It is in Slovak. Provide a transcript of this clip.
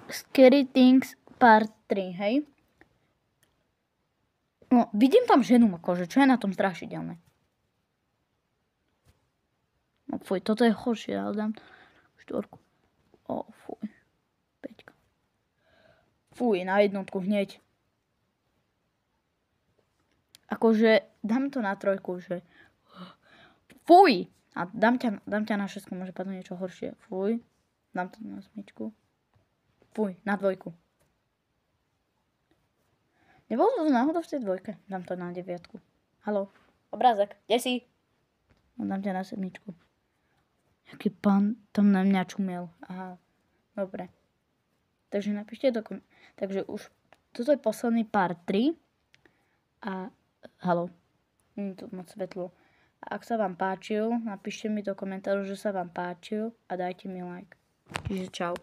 Scary Things Part 3, hej? No, vidím tam ženu akože, čo je na tom strašidelné? No fuj, toto je horšie, ale dám 4. Fuj. 5. Fuj, na jednotku hneď. Akože, dám to na 3, že... Fuj! A dám ťa na 6, môže padnúť niečo horšie. Fuj. Dám to na 8. Fuj, na 2. Nebolo to náhodou v tej 2? Dám to na 9. Haló, obrázek, kde si? No, dám ťa na 7. Jaký pán tam na mňa čumel. Aha, dobre. Takže napíšte Takže už, toto je posledný part 3. A, haló, nie je tu moc svetlo. A ak sa vám páčil, napíšte mi do komentáru, že sa vám páčil a dajte mi like. Čiže čau.